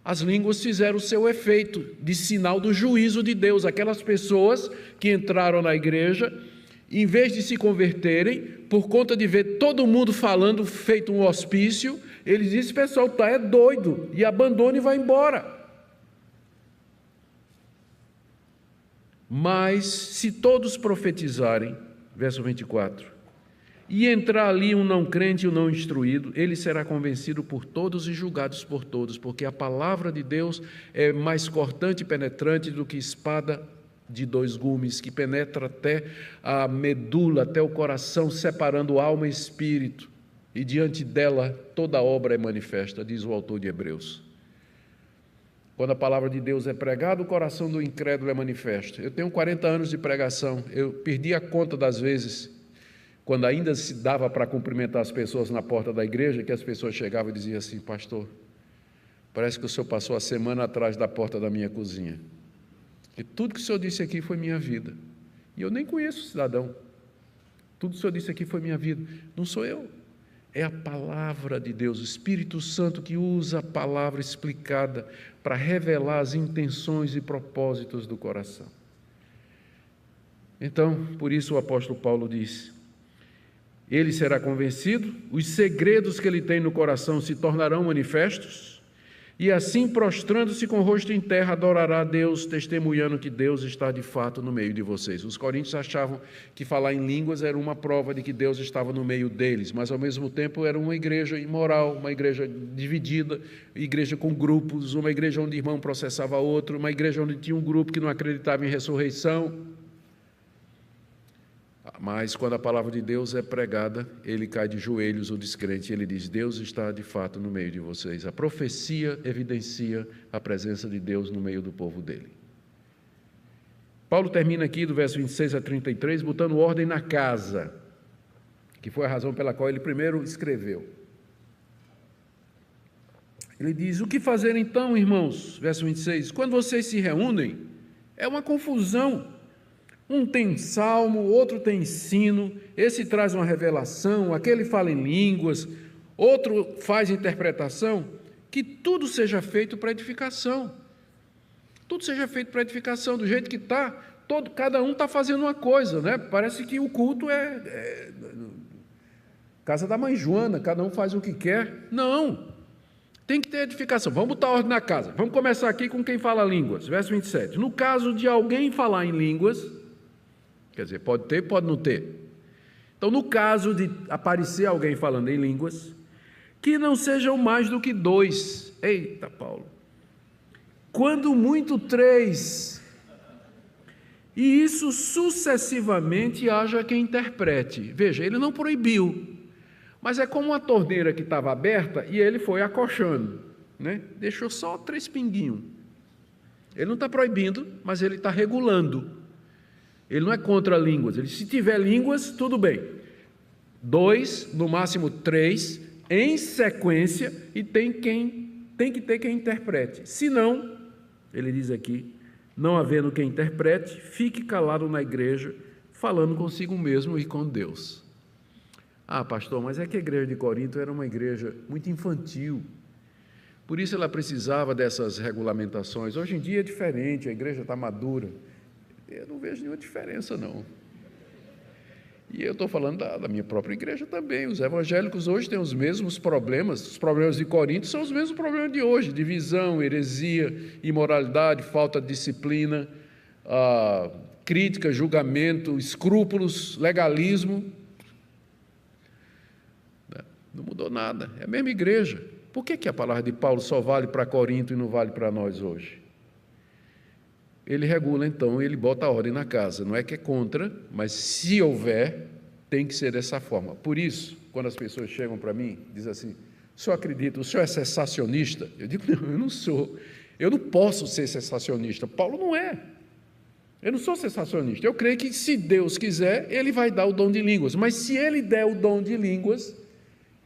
As línguas fizeram o seu efeito de sinal do juízo de Deus. Aquelas pessoas que entraram na igreja, em vez de se converterem, por conta de ver todo mundo falando, feito um hospício, eles dizem: esse pessoal é doido, e abandona e vai embora. Mas se todos profetizarem, verso 24, e entrar ali um não crente e um não instruído, ele será convencido por todos e julgado por todos, porque a palavra de Deus é mais cortante e penetrante do que espada de 2 gumes, que penetra até a medula, até o coração, separando alma e espírito, e diante dela toda obra é manifesta, diz o autor de Hebreus. Quando a palavra de Deus é pregada, o coração do incrédulo é manifesto. Eu tenho 40 anos de pregação, eu perdi a conta das vezes, quando ainda se dava para cumprimentar as pessoas na porta da igreja, que as pessoas chegavam e diziam assim: pastor, parece que o senhor passou a semana atrás da porta da minha cozinha, e tudo que o senhor disse aqui foi minha vida, e eu nem conheço o cidadão, tudo que o senhor disse aqui foi minha vida. Não sou eu, é a palavra de Deus, o Espírito Santo que usa a palavra explicada para revelar as intenções e propósitos do coração. Então, por isso o apóstolo Paulo diz: ele será convencido, os segredos que ele tem no coração se tornarão manifestos, e assim, prostrando-se com o rosto em terra, adorará a Deus, testemunhando que Deus está de fato no meio de vocês. Os coríntios achavam que falar em línguas era uma prova de que Deus estava no meio deles, mas ao mesmo tempo era uma igreja imoral, uma igreja dividida, igreja com grupos, uma igreja onde irmão processava outro, uma igreja onde tinha um grupo que não acreditava em ressurreição. Mas quando a palavra de Deus é pregada, ele cai de joelhos, o descrente, e ele diz: Deus está de fato no meio de vocês. A profecia evidencia a presença de Deus no meio do povo dele. Paulo termina aqui do verso 26 a 33, botando ordem na casa, que foi a razão pela qual ele primeiro escreveu. Ele diz: o que fazer então, irmãos? Verso 26, quando vocês se reúnem, é uma confusão. Um tem salmo, outro tem ensino, esse traz uma revelação, aquele fala em línguas, outro faz interpretação. Que tudo seja feito para edificação. Tudo seja feito para edificação, do jeito que está, cada um está fazendo uma coisa, né? Parece que o culto é casa da mãe Joana, cada um faz o que quer. Não, Tem que ter edificação. Vamos botar ordem na casa. Vamos começar aqui com quem fala línguas. Verso 27. No caso de alguém falar em línguas, quer dizer, pode ter, pode não ter. Então, no caso de aparecer alguém falando em línguas, que não sejam mais do que 2. Eita, Paulo. Quando muito 3. E isso sucessivamente haja quem interprete. Veja, ele não proibiu, mas é como uma torneira que estava aberta e ele foi acochando, né? Deixou só 3 pinguinhos. Ele não está proibindo, mas ele está regulando. Ele não é contra línguas. Ele, se tiver línguas, tudo bem. 2, no máximo 3, em sequência, e tem que ter quem interprete. Se não, ele diz aqui, não havendo quem interprete, fique calado na igreja, falando consigo mesmo e com Deus. Ah, pastor, mas é que a igreja de Corinto era uma igreja muito infantil. Por isso ela precisava dessas regulamentações. Hoje em dia é diferente, a igreja está madura. Eu não vejo nenhuma diferença, não. E eu estou falando da minha própria igreja também. Os evangélicos hoje têm os mesmos problemas. Os problemas de Corinto são os mesmos problemas de hoje. Divisão, heresia, imoralidade, falta de disciplina, crítica, julgamento, escrúpulos, legalismo. Não mudou nada. É a mesma igreja. Por que a palavra de Paulo só vale para Corinto e não vale para nós hoje? Ele regula, então, ele bota a ordem na casa. Não é que é contra, mas se houver, tem que ser dessa forma. Por isso, quando as pessoas chegam para mim, dizem assim, o senhor acredita, o senhor é sensacionista? Eu digo, não, eu não sou. Eu não posso ser sensacionista. Paulo não é. Eu não sou sensacionista. Eu creio que, se Deus quiser, ele vai dar o dom de línguas. Mas se ele der o dom de línguas,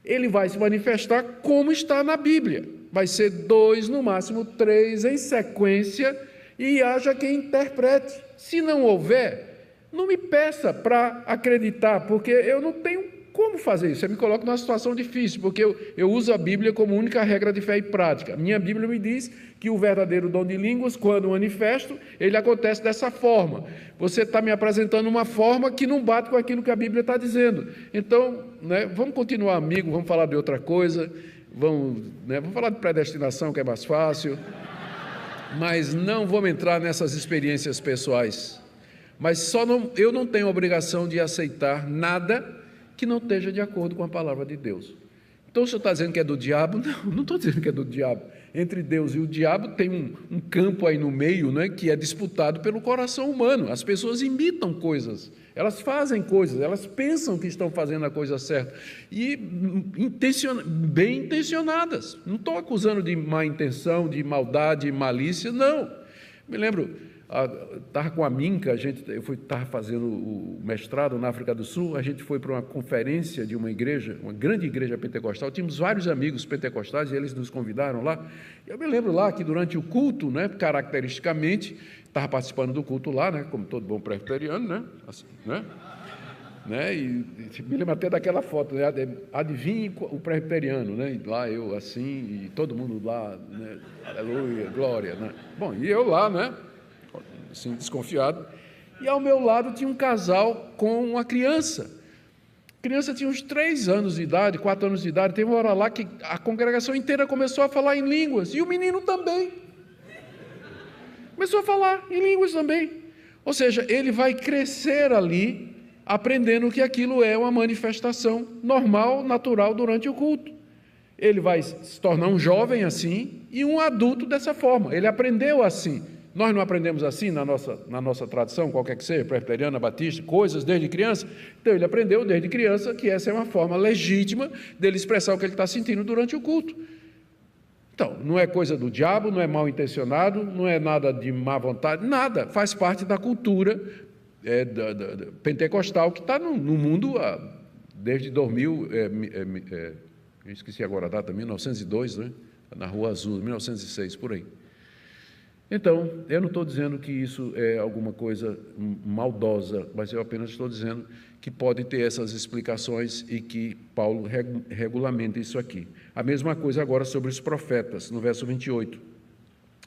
ele vai se manifestar como está na Bíblia. Vai ser 2, no máximo 3, em sequência, e haja quem interprete. Se não houver, não me peça para acreditar, porque eu não tenho como fazer isso. Eu me coloco numa situação difícil, porque eu uso a Bíblia como única regra de fé e prática. A minha Bíblia me diz que o verdadeiro dom de línguas, quando manifesto, ele acontece dessa forma. Você está me apresentando uma forma que não bate com aquilo que a Bíblia está dizendo. Então, vamos continuar amigo, vamos falar de outra coisa, vamos falar de predestinação, que é mais fácil, mas não vamos entrar nessas experiências pessoais. Mas eu não tenho obrigação de aceitar nada que não esteja de acordo com a palavra de Deus. Então, o senhor está dizendo que é do diabo? Não estou dizendo que é do diabo. Entre Deus e o diabo tem um campo aí no meio, que é disputado pelo coração humano. As pessoas imitam coisas, elas fazem coisas, elas pensam que estão fazendo a coisa certa, e bem intencionadas. Não estou acusando de má intenção, de maldade, malícia, não. Me lembro, estava com a Minca, eu estava fazendo o mestrado na África do Sul, a gente foi para uma conferência de uma igreja, uma grande igreja pentecostal, tínhamos vários amigos pentecostais e eles nos convidaram lá. Eu me lembro lá que durante o culto, caracteristicamente, estava participando do culto lá, como todo bom presbiteriano, assim, e me lembro até daquela foto, adivinhe o presbiteriano, e lá eu assim, e todo mundo lá, aleluia, glória, Bom, e eu lá, assim, desconfiado, e ao meu lado tinha um casal com uma criança. A criança tinha uns 3 anos de idade, 4 anos de idade. Teve uma hora lá que a congregação inteira começou a falar em línguas, e o menino também começou a falar em línguas também. Ou seja, ele vai crescer ali, aprendendo que aquilo é uma manifestação normal, natural durante o culto. Ele vai se tornar um jovem assim e um adulto dessa forma. Ele aprendeu assim. Nós não aprendemos assim na nossa tradição, qualquer que seja, presbiteriana, batista, coisas desde criança. Então, ele aprendeu desde criança que essa é uma forma legítima dele expressar o que ele está sentindo durante o culto. Então, não é coisa do diabo, não é mal intencionado, não é nada de má vontade, nada. Faz parte da cultura pentecostal que está no mundo desde 2000, eu esqueci agora a data, 1902, na Rua Azul, 1906, por aí. Então, eu não estou dizendo que isso é alguma coisa maldosa, mas eu apenas estou dizendo que pode ter essas explicações e que Paulo regulamenta isso aqui. A mesma coisa agora sobre os profetas, no verso 28.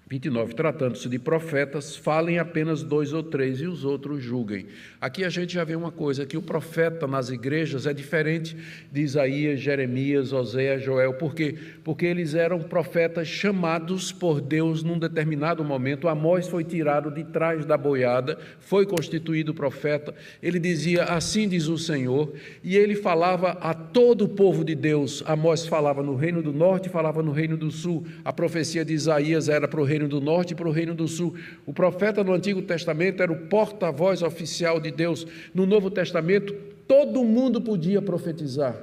29, tratando-se de profetas, falem apenas 2 ou 3 e os outros julguem. Aqui a gente já vê uma coisa, que o profeta nas igrejas é diferente de Isaías, Jeremias, Oséias, Joel. Por quê? Porque eles eram profetas chamados por Deus num determinado momento. Amós foi tirado de trás da boiada, foi constituído profeta. Ele dizia, assim diz o Senhor, e ele falava a todo o povo de Deus. Amós falava no reino do norte, falava no reino do sul. A profecia de Isaías era para o reino do norte e para o reino do sul. O profeta no Antigo Testamento era o porta-voz oficial de Deus. No Novo Testamento, todo mundo podia profetizar.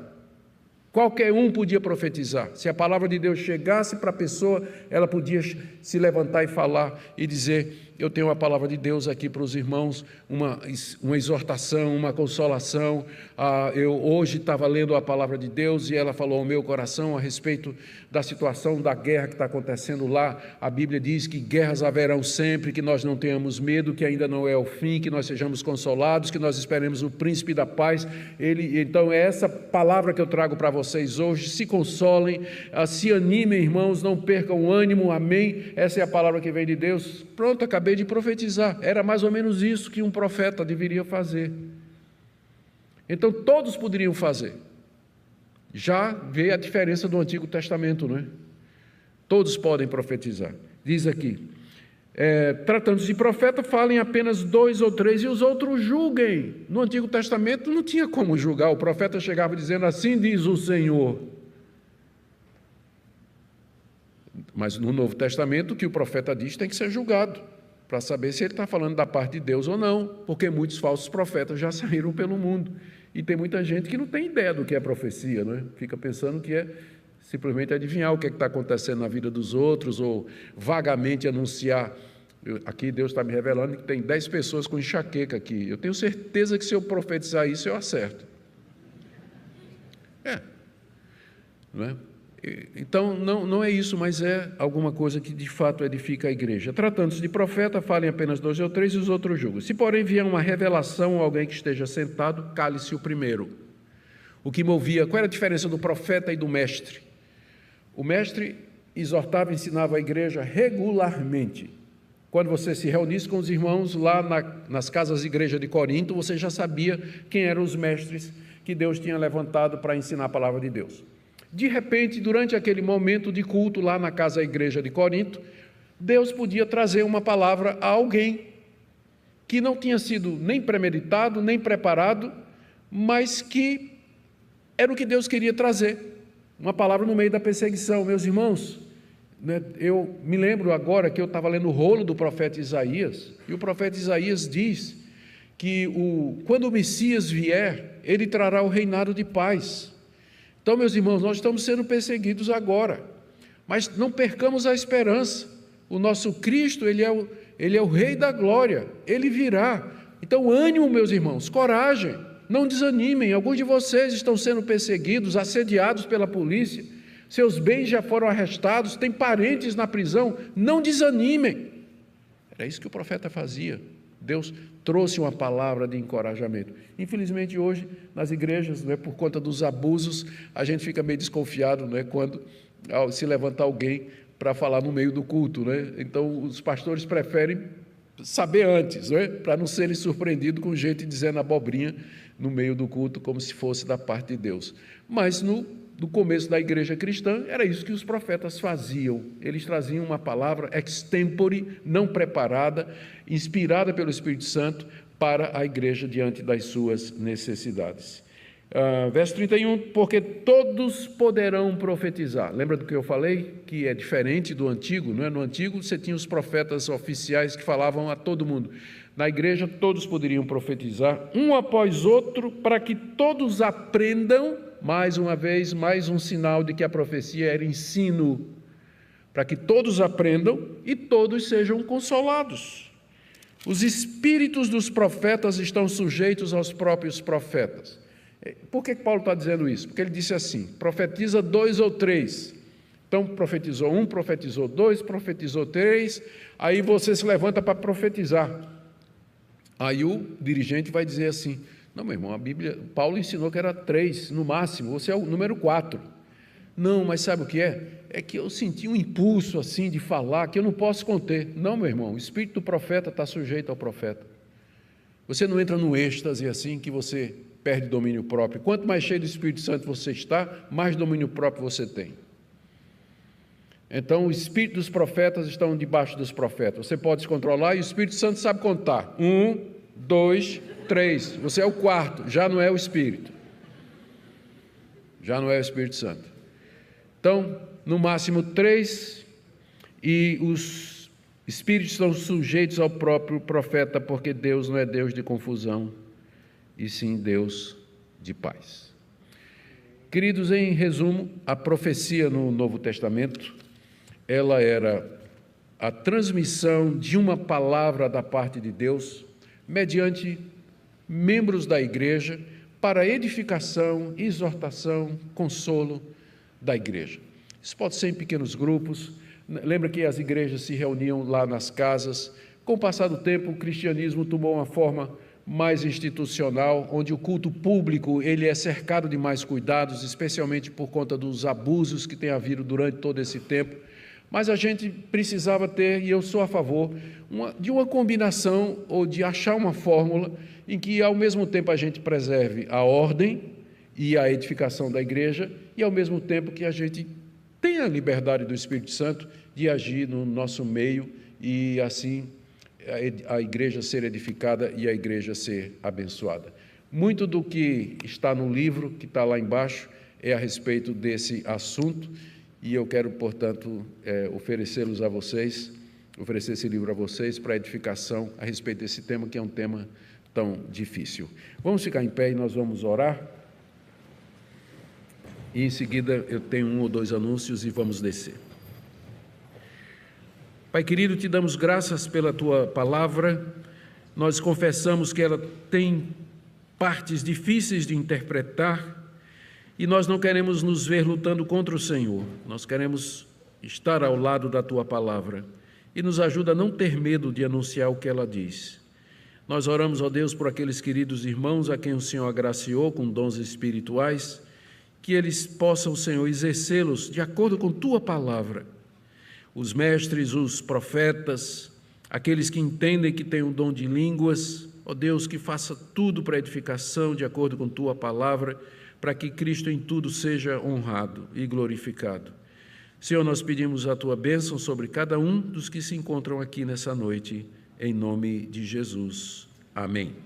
Qualquer um podia profetizar. Se a palavra de Deus chegasse para a pessoa, ela podia se levantar e falar e dizer, eu tenho uma palavra de Deus aqui para os irmãos, uma exortação, uma consolação. Eu hoje estava lendo a palavra de Deus e ela falou ao meu coração a respeito da situação da guerra que está acontecendo lá. A Bíblia diz que guerras haverão sempre, que nós não tenhamos medo, que ainda não é o fim, que nós sejamos consolados, que nós esperemos o príncipe da paz. Então é essa palavra que eu trago para vocês hoje. Se consolem, se animem, irmãos, não percam o ânimo, amém? Essa é a palavra que vem de Deus. Pronto, acabei de profetizar. Era mais ou menos isso que um profeta deveria fazer. Então todos poderiam fazer. Já vê a diferença do Antigo Testamento, não é? Todos podem profetizar. Diz aqui, tratando-se de profeta, falem apenas 2 ou 3 e os outros julguem. No Antigo Testamento não tinha como julgar. O profeta chegava dizendo, assim diz o Senhor. Mas no Novo Testamento, o que o profeta diz tem que ser julgado, para saber se ele está falando da parte de Deus ou não, porque muitos falsos profetas já saíram pelo mundo. E tem muita gente que não tem ideia do que é profecia, não é? Fica pensando que é simplesmente adivinhar o que está acontecendo na vida dos outros, ou vagamente anunciar. Aqui Deus está me revelando que tem 10 pessoas com enxaqueca aqui. Eu tenho certeza que se eu profetizar isso, eu acerto. Não é? Então, não é isso, mas é alguma coisa que de fato edifica a igreja. Tratando-se de profeta, falem apenas 2 ou 3 e os outros julgam. Se, porém, vier uma revelação a alguém que esteja sentado, cale-se o primeiro. O que movia, qual era a diferença do profeta e do mestre? O mestre exortava e ensinava a igreja regularmente. Quando você se reunisse com os irmãos lá nas casas de igreja de Corinto, você já sabia quem eram os mestres que Deus tinha levantado para ensinar a palavra de Deus. De repente, durante aquele momento de culto lá na casa da igreja de Corinto, Deus podia trazer uma palavra a alguém que não tinha sido nem premeditado, nem preparado, mas que era o que Deus queria trazer. Uma palavra no meio da perseguição. Meus irmãos, eu me lembro agora que eu estava lendo o rolo do profeta Isaías, e o profeta Isaías diz que quando o Messias vier, ele trará o reinado de paz. Então, meus irmãos, nós estamos sendo perseguidos agora, mas não percamos a esperança. O nosso Cristo, ele é o Rei da glória, ele virá. Então, ânimo, meus irmãos, coragem, não desanimem. Alguns de vocês estão sendo perseguidos, assediados pela polícia, seus bens já foram arrestados, têm parentes na prisão, não desanimem. Era isso que o profeta fazia. Deus trouxe uma palavra de encorajamento. Infelizmente, hoje, nas igrejas, por conta dos abusos, a gente fica meio desconfiado, quando se levanta alguém para falar no meio do culto. Então, os pastores preferem saber antes, para não serem surpreendidos com gente dizendo abobrinha no meio do culto, como se fosse da parte de Deus. Mas, no começo da igreja cristã, era isso que os profetas faziam. Eles traziam uma palavra extempore, não preparada, inspirada pelo Espírito Santo para a igreja diante das suas necessidades. Verso 31, porque todos poderão profetizar. Lembra do que eu falei? Que é diferente do antigo, não é? No antigo você tinha os profetas oficiais que falavam a todo mundo. Na igreja todos poderiam profetizar, um após outro, para que todos aprendam. Mais uma vez, mais um sinal de que a profecia era ensino, para que todos aprendam e todos sejam consolados. Os espíritos dos profetas estão sujeitos aos próprios profetas. Por que Paulo está dizendo isso? Porque ele disse assim, profetiza 2 ou 3. Então, profetizou 1, profetizou 2, profetizou 3, aí você se levanta para profetizar. Aí o dirigente vai dizer assim, não, meu irmão, a Bíblia, Paulo ensinou que era 3, no máximo, você é o número 4. Não, mas sabe o que é? É que eu senti um impulso assim de falar que eu não posso conter. Não, meu irmão, o espírito do profeta está sujeito ao profeta. Você não entra no êxtase assim que você perde domínio próprio. Quanto mais cheio do Espírito Santo você está, mais domínio próprio você tem. Então, o espírito dos profetas estão debaixo dos profetas. Você pode se controlar e o Espírito Santo sabe contar. 1, 2, 3. Você é o quarto, já não é o Espírito. Já não é o Espírito Santo. Então, no máximo 3, e os espíritos estão sujeitos ao próprio profeta, porque Deus não é Deus de confusão, e sim Deus de paz. Queridos, em resumo, a profecia no Novo Testamento, ela era a transmissão de uma palavra da parte de Deus, mediante membros da igreja, para edificação, exortação, consolo da igreja. Isso pode ser em pequenos grupos. Lembra que as igrejas se reuniam lá nas casas. Com o passar do tempo, o cristianismo tomou uma forma mais institucional, onde o culto público ele é cercado de mais cuidados, especialmente por conta dos abusos que tem havido durante todo esse tempo. Mas a gente precisava ter, e eu sou a favor, de uma combinação ou de achar uma fórmula em que, ao mesmo tempo, a gente preserve a ordem e a edificação da igreja e, ao mesmo tempo, que a gente tenha a liberdade do Espírito Santo de agir no nosso meio e, assim, a igreja ser edificada e a igreja ser abençoada. Muito do que está no livro, que está lá embaixo, é a respeito desse assunto. E eu quero, portanto, oferecer esse livro a vocês para edificação a respeito desse tema, que é um tema tão difícil. Vamos ficar em pé e nós vamos orar. E em seguida eu tenho 1 ou 2 anúncios e vamos descer. Pai querido, te damos graças pela tua palavra. Nós confessamos que ela tem partes difíceis de interpretar, e nós não queremos nos ver lutando contra o Senhor, nós queremos estar ao lado da Tua palavra, e nos ajuda a não ter medo de anunciar o que ela diz. Nós oramos, ó Deus, por aqueles queridos irmãos a quem o Senhor agraciou com dons espirituais, que eles possam, Senhor, exercê-los de acordo com Tua palavra. Os mestres, os profetas, aqueles que entendem que têm o dom de línguas, ó Deus, que faça tudo para edificação de acordo com Tua palavra, para que Cristo em tudo seja honrado e glorificado. Senhor, nós pedimos a Tua bênção sobre cada um dos que se encontram aqui nessa noite, em nome de Jesus. Amém.